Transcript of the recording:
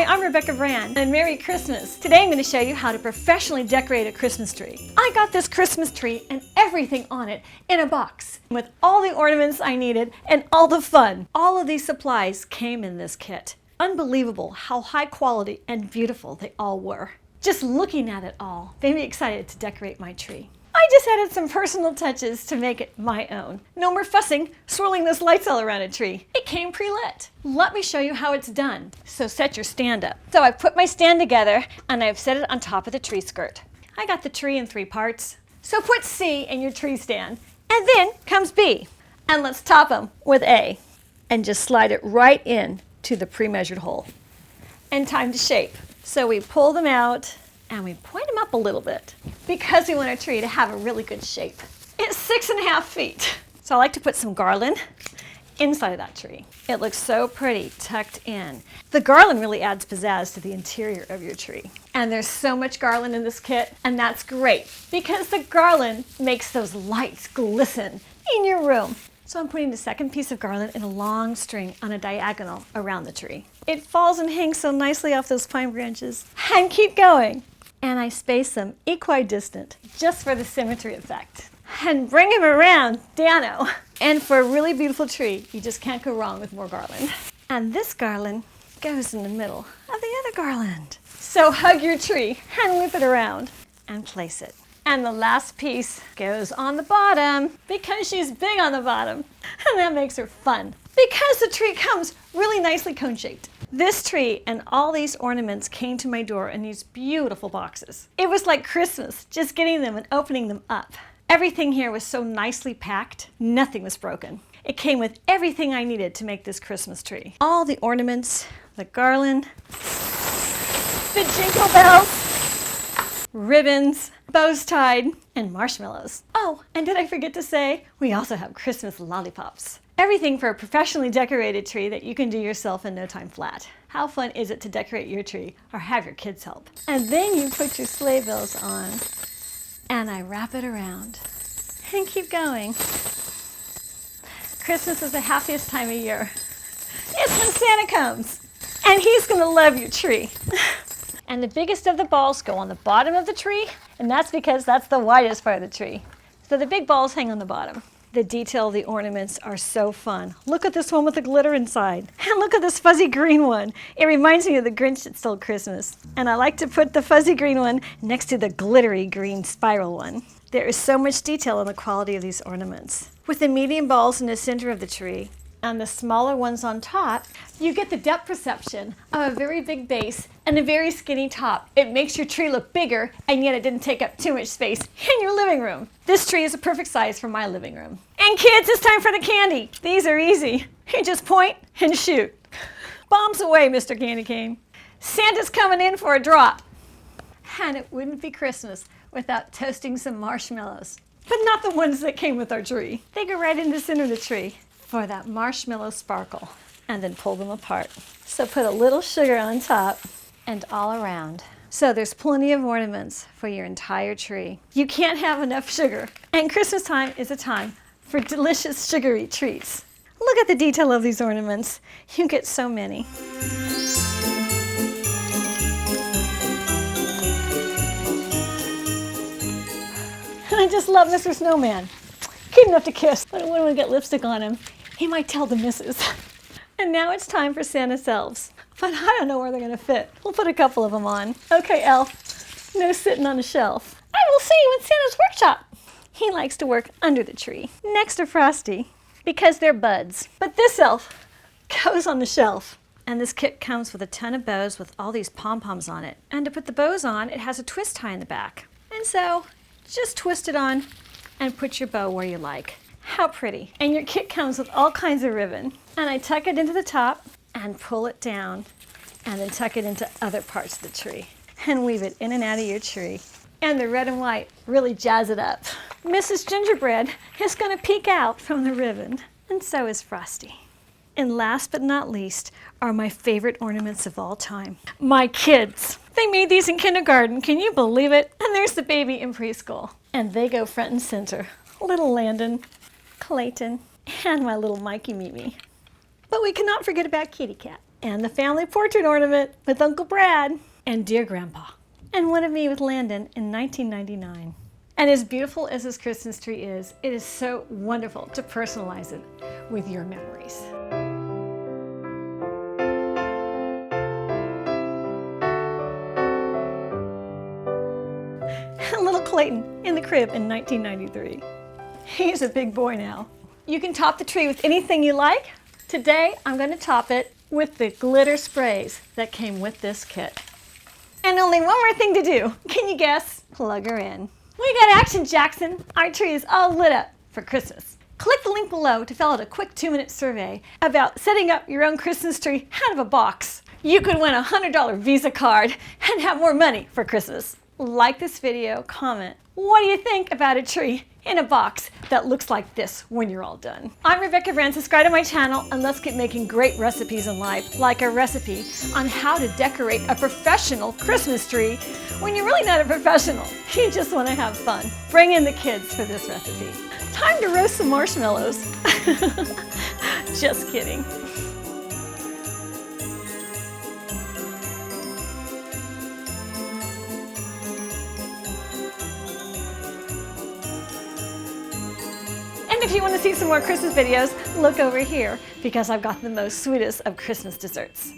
I'm Rebecca Brand, and Merry Christmas. Today I'm going to show you how to professionally decorate a Christmas tree. I got this Christmas tree and everything on it in a box with all the ornaments I needed and all the fun. All of these supplies came in this kit. Unbelievable how high quality and beautiful they all were. Just looking at it all made me excited to decorate my tree. I just added some personal touches to make it my own. No more fussing, swirling those lights all around a tree. It came pre-lit. Let me show you how it's done. So set your stand up. So I've put my stand together and I've set it on top of the tree skirt. I got the tree in 3 parts. So put C in your tree stand. And then comes B. And let's top them with A. And just slide it right in to the pre-measured hole. And time to shape. So we pull them out and we point them up a little bit because we want our tree to have a really good shape. It's 6.5 feet. So I like to put some garland inside of that tree. It looks so pretty tucked in. The garland really adds pizzazz to the interior of your tree. And there's so much garland in this kit, and that's great because the garland makes those lights glisten in your room. So I'm putting the second piece of garland in a long string on a diagonal around the tree. It falls and hangs so nicely off those pine branches. And keep going. And I space them equidistant just for the symmetry effect. And bring them around, Dano. And for a really beautiful tree, you just can't go wrong with more garland. And this garland goes in the middle of the other garland. So hug your tree and whip it around and place it. And the last piece goes on the bottom because she's big on the bottom. And that makes her fun because the tree comes really nicely cone-shaped. This tree and all these ornaments came to my door in these beautiful boxes. It was like Christmas, just getting them and opening them up. Everything here was so nicely packed, nothing was broken. It came with everything I needed to make this Christmas tree. All the ornaments, the garland, the jingle bells, ribbons, bows tied, and marshmallows. Oh, and did I forget to say, we also have Christmas lollipops. Everything for a professionally decorated tree that you can do yourself in no time flat. How fun is it to decorate your tree or have your kids help? And then you put your sleigh bells on and I wrap it around and keep going. Christmas is the happiest time of year. It's when Santa comes and he's gonna love your tree. And the biggest of the balls go on the bottom of the tree, and that's because that's the widest part of the tree. So the big balls hang on the bottom. The detail of the ornaments are so fun. Look at this one with the glitter inside. And look at this fuzzy green one. It reminds me of the Grinch That Stole Christmas. And I like to put the fuzzy green one next to the glittery green spiral one. There is so much detail in the quality of these ornaments. With the medium balls in the center of the tree and the smaller ones on top, you get the depth perception of a very big base and a very skinny top. It makes your tree look bigger, and yet it didn't take up too much space in your living room. This tree is a perfect size for my living room. And kids, it's time for the candy. These are easy. You just point and shoot. Bombs away, Mr. Candy Cane. Santa's coming in for a drop. And it wouldn't be Christmas without toasting some marshmallows. But not the ones that came with our tree. They go right in the center of the tree for that marshmallow sparkle, and then pull them apart. So put a little sugar on top and all around. So there's plenty of ornaments for your entire tree. You can't have enough sugar, and Christmas time is a time for delicious sugary treats. Look at the detail of these ornaments. You get so many. And I just love Mr. Snowman. Cute enough to kiss, but I wouldn't want to get lipstick on him. He might tell the missus. And now it's time for Santa's elves. But I don't know where they're gonna fit. We'll put a couple of them on. Okay, elf, no sitting on a shelf. I will see you in Santa's workshop. He likes to work under the tree, next to Frosty, because they're buds. But this elf goes on the shelf. And this kit comes with a ton of bows with all these pom-poms on it. And to put the bows on, it has a twist tie in the back. And so, just twist it on and put your bow where you like. How pretty. And your kit comes with all kinds of ribbon. And I tuck it into the top and pull it down and then tuck it into other parts of the tree and weave it in and out of your tree. And the red and white really jazz it up. Mrs. Gingerbread is gonna peek out from the ribbon, and so is Frosty. And last but not least are my favorite ornaments of all time. My kids. They made these in kindergarten, can you believe it? And there's the baby in preschool. And they go front and center. Little Landon, Clayton, and my little Mikey Mimi. But we cannot forget about Kitty Cat. and the family portrait ornament with Uncle Brad, and Dear Grandpa, and one of me with Landon in 1999. And as beautiful as this Christmas tree is, it is so wonderful to personalize it with your memories. Little Clayton in the crib in 1993. He's a big boy now. You can top the tree with anything you like. Today, I'm going to top it with the glitter sprays that came with this kit. And only one more thing to do. Can you guess? Plug her in. We got action, Jackson. Our tree is all lit up for Christmas. Click the link below to fill out a quick 2-minute survey about setting up your own Christmas tree out of a box. You could win a $100 Visa card and have more money for Christmas. Like this video, comment, what do you think about a tree in a box that looks like this when you're all done? I'm Rebecca Brand. Subscribe to my channel and let's keep making great recipes in life, like a recipe on how to decorate a professional Christmas tree when you're really not a professional. You just want to have fun. Bring in the kids for this recipe. Time to roast some marshmallows. Just kidding. And if you want to see some more Christmas videos, look over here because I've got the most sweetest of Christmas desserts.